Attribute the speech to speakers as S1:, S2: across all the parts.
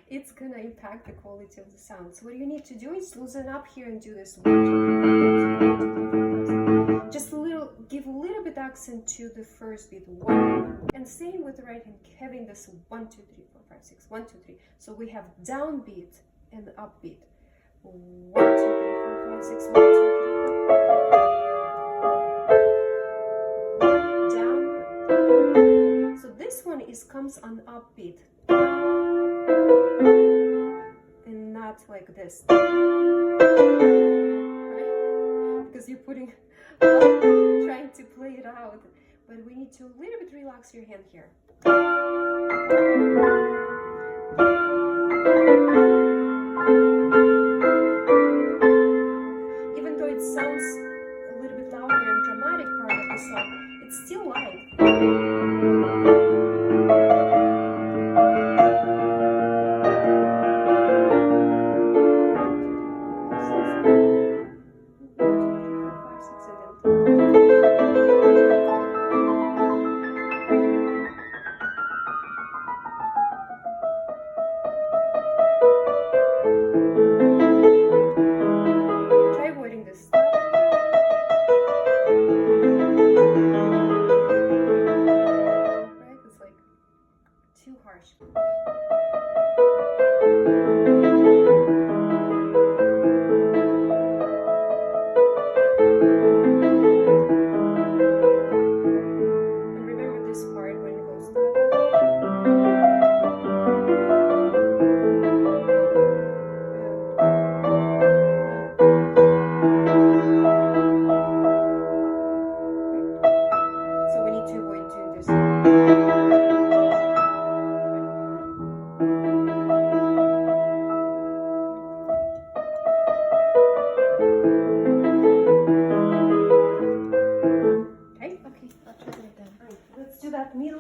S1: it's gonna impact the quality of the sound. So what you need to do is loosen up here and do this 1, 2, 3, 4, 5, 6, 1, 2, 3, 4, 5, 6. Just a little, give a little bit accent to the first beat, 1, and same with the right hand, having this 1, 2, 3, 4, 5, 6, 1, 2, 3. So we have downbeat and upbeat. 1, 2, 3, 4, 5, 6, 1, 2, 3, 4. Down. So this one comes on upbeat. And not like this. Right? Because you're putting, trying to play it out. But we need to a little bit relax your hand here. Even though it sounds a little bit louder and dramatic part of the song, it's still light.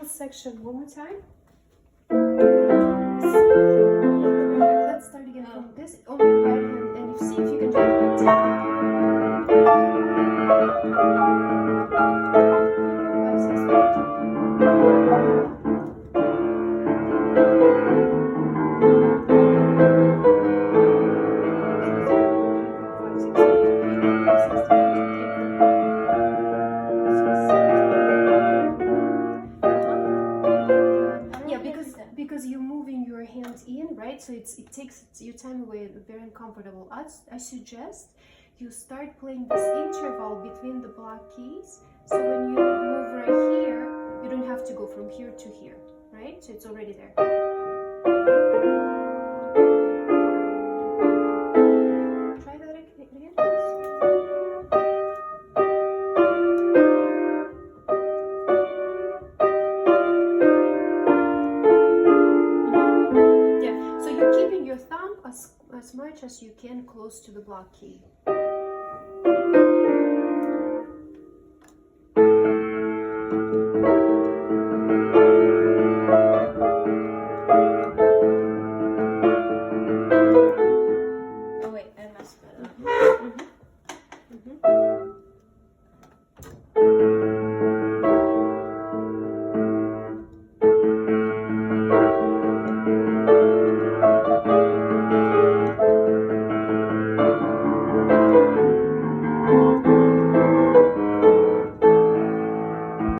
S1: Section one more time. Let's start again from this on your right hand, and see if you can do it. 5, 6, 7, 8, 9, 10, 11, 12, 13, 14, 15, 16, 17, 18, 19, 20, 21, 22, 23, 24, 25, 26, 27, 28, 29, 30. So it's taking your time away, very uncomfortable. I suggest you start playing this interval between the block keys. So when you move right here, you don't have to go from here to here, right? So it's already there. Try that again. As much as you can close to the block key.